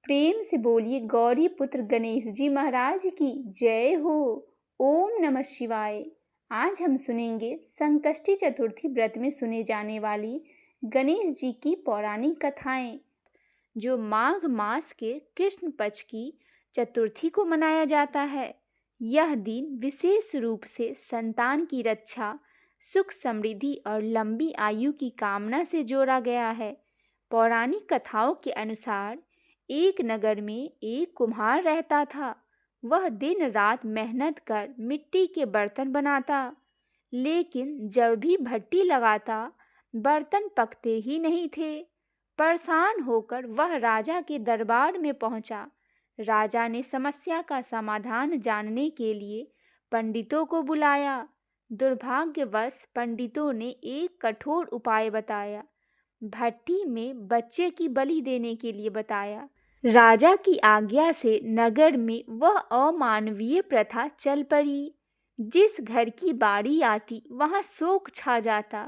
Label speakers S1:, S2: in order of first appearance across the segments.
S1: प्रेम से बोलिए गौरी पुत्र गणेश जी महाराज की जय हो। ओम नमः शिवाय। आज हम सुनेंगे संकष्टी चतुर्थी व्रत में सुने जाने वाली गणेश जी की पौराणिक कथाएं, जो माघ मास के कृष्ण पक्ष की चतुर्थी को मनाया जाता है। यह दिन विशेष रूप से संतान की रक्षा, सुख समृद्धि और लंबी आयु की कामना से जोड़ा गया है। पौराणिक कथाओं के अनुसार एक नगर में एक कुम्हार रहता था। वह दिन रात मेहनत कर मिट्टी के बर्तन बनाता, लेकिन जब भी भट्टी लगाता बर्तन पकते ही नहीं थे। परेशान होकर वह राजा के दरबार में पहुंचा। राजा ने समस्या का समाधान जानने के लिए पंडितों को बुलाया। दुर्भाग्यवश पंडितों ने एक कठोर उपाय बताया, भट्टी में बच्चे की बलि देने के लिए बताया। राजा की आज्ञा से नगर में वह अमानवीय प्रथा चल पड़ी। जिस घर की बारी आती वहां शोक छा जाता।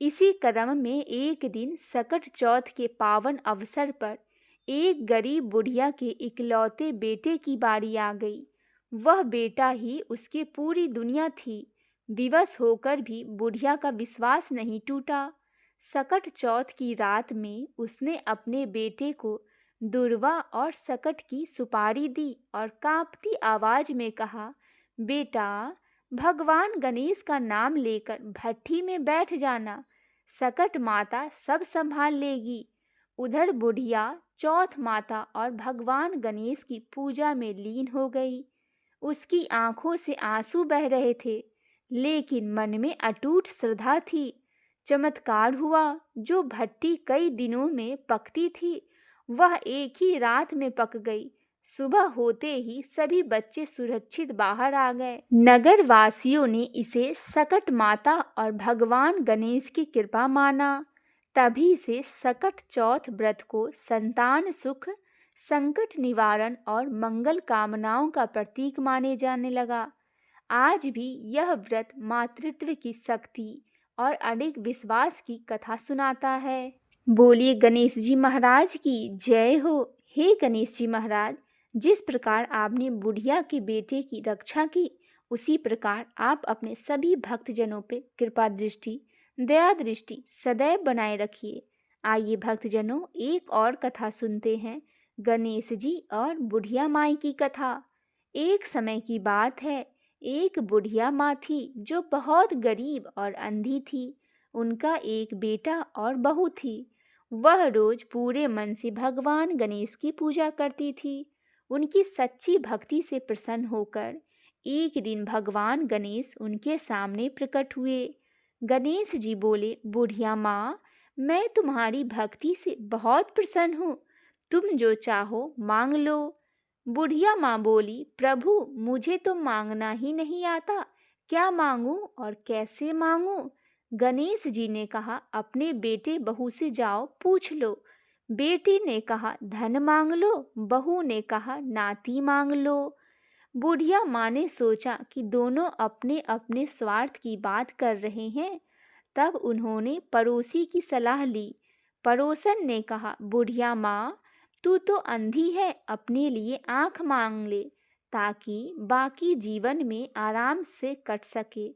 S1: इसी क्रम में एक दिन सकट चौथ के पावन अवसर पर एक गरीब बुढ़िया के इकलौते बेटे की बारी आ गई। वह बेटा ही उसकी पूरी दुनिया थी। विवश होकर भी बुढ़िया का विश्वास नहीं टूटा। सकट चौथ की रात में उसने अपने बेटे को दुर्वा और सकट की सुपारी दी और कांपती आवाज में कहा, बेटा, भगवान गणेश का नाम लेकर भट्टी में बैठ जाना, सकट माता सब संभाल लेगी। उधर बुढ़िया चौथ माता और भगवान गणेश की पूजा में लीन हो गई। उसकी आंखों से आंसू बह रहे थे, लेकिन मन में अटूट श्रद्धा थी। चमत्कार हुआ। जो भट्टी कई दिनों में पकती थी वह एक ही रात में पक गई। सुबह होते ही सभी बच्चे सुरक्षित बाहर आ गए। नगर वासियों ने इसे सकट माता और भगवान गणेश की कृपा माना। तभी से सकट चौथ व्रत को संतान सुख, संकट निवारण और मंगल कामनाओं का प्रतीक माने जाने लगा। आज भी यह व्रत मातृत्व की शक्ति और अडिग विश्वास की कथा सुनाता है। बोलिए गणेश जी महाराज की जय हो। हे गणेश जी महाराज, जिस प्रकार आपने बुढ़िया के बेटे की रक्षा की, उसी प्रकार आप अपने सभी भक्तजनों पे कृपा दृष्टि, दया दृष्टि सदैव बनाए रखिए। आइए भक्तजनों, एक और कथा सुनते हैं, गणेश जी और बुढ़िया माई की कथा। एक समय की बात है, एक बुढ़िया माँ थी जो बहुत गरीब और अंधी थी। उनका एक बेटा और बहू थी। वह रोज पूरे मन से भगवान गणेश की पूजा करती थी। उनकी सच्ची भक्ति से प्रसन्न होकर एक दिन भगवान गणेश उनके सामने प्रकट हुए। गणेश जी बोले, बुढ़िया माँ, मैं तुम्हारी भक्ति से बहुत प्रसन्न हूँ। तुम जो चाहो मांग लो। बुढ़िया माँ बोली, प्रभु, मुझे तो मांगना ही नहीं आता, क्या मांगूं और कैसे मांगूं? गणेश जी ने कहा, अपने बेटे बहू से जाओ पूछ लो। बेटे ने कहा, धन मांग लो। बहू ने कहा, नाती मांग लो। बुढ़िया माँ ने सोचा कि दोनों अपने अपने स्वार्थ की बात कर रहे हैं। तब उन्होंने पड़ोसी की सलाह ली। पड़ोसन ने कहा, बुढ़िया माँ, तू तो अंधी है, अपने लिए आँख मांग ले ताकि बाकी जीवन में आराम से कट सके।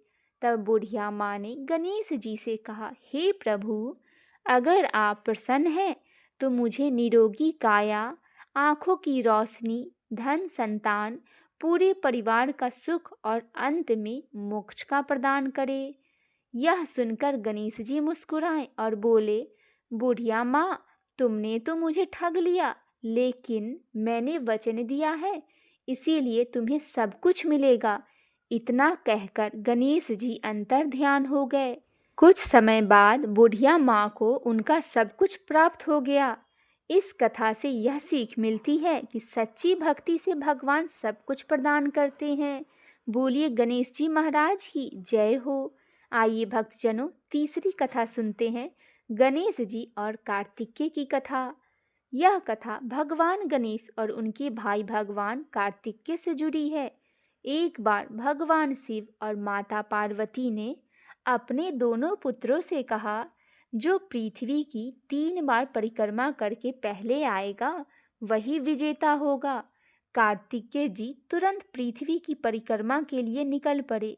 S1: तब बुढ़िया माँ ने गणेश जी से कहा, हे प्रभु, अगर आप प्रसन्न हैं तो मुझे निरोगी काया, आँखों की रोशनी, धन, संतान, पूरे परिवार का सुख और अंत में मोक्ष का प्रदान करे। यह सुनकर गणेश जी मुस्कुराए और बोले, बुढ़िया माँ, तुमने तो मुझे ठग लिया, लेकिन मैंने वचन दिया है, इसीलिए तुम्हें सब कुछ मिलेगा। इतना कहकर गणेश जी अंतर ध्यान हो गए। कुछ समय बाद बुढ़िया माँ को उनका सब कुछ प्राप्त हो गया। इस कथा से यह सीख मिलती है कि सच्ची भक्ति से भगवान सब कुछ प्रदान करते हैं। बोलिए गणेश जी महाराज की जय हो। आइए भक्तजनों, तीसरी कथा सुनते हैं, गणेश जी और कार्तिकेय की कथा। यह कथा भगवान गणेश और उनके भाई भगवान कार्तिकेय से जुड़ी है। एक बार भगवान शिव और माता पार्वती ने अपने दोनों पुत्रों से कहा, जो पृथ्वी की 3 बार परिक्रमा करके पहले आएगा वही विजेता होगा। कार्तिकेय जी तुरंत पृथ्वी की परिक्रमा के लिए निकल पड़े,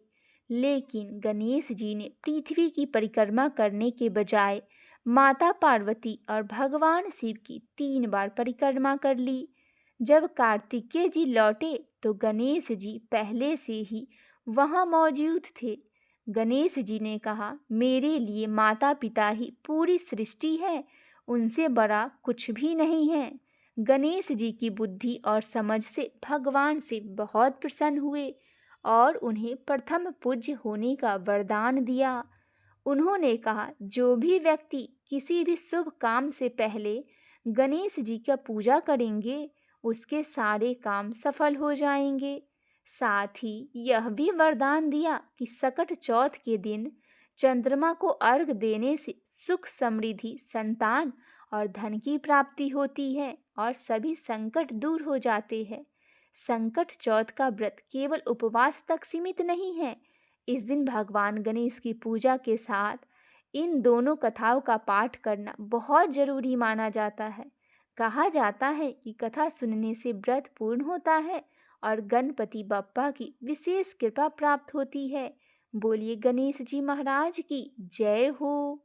S1: लेकिन गणेश जी ने पृथ्वी की परिक्रमा करने के बजाय माता पार्वती और भगवान शिव की 3 बार परिक्रमा कर ली। जब कार्तिकेय जी लौटे तो गणेश जी पहले से ही वहां मौजूद थे। गणेश जी ने कहा, मेरे लिए माता पिता ही पूरी सृष्टि है, उनसे बड़ा कुछ भी नहीं है। गणेश जी की बुद्धि और समझ से भगवान शिव बहुत प्रसन्न हुए और उन्हें प्रथम पूज्य होने का वरदान दिया। उन्होंने कहा, जो भी व्यक्ति किसी भी शुभ काम से पहले गणेश जी का पूजा करेंगे, उसके सारे काम सफल हो जाएंगे। साथ ही यह भी वरदान दिया कि सकट चौथ के दिन चंद्रमा को अर्घ देने से सुख समृद्धि, संतान और धन की प्राप्ति होती है और सभी संकट दूर हो जाते हैं। संकट चौथ का व्रत केवल उपवास तक सीमित नहीं है। इस दिन भगवान गणेश की पूजा के साथ इन दोनों कथाओं का पाठ करना बहुत जरूरी माना जाता है। कहा जाता है कि कथा सुनने से व्रत पूर्ण होता है और गणपति बप्पा की विशेष कृपा प्राप्त होती है। बोलिए गणेश जी महाराज की जय हो।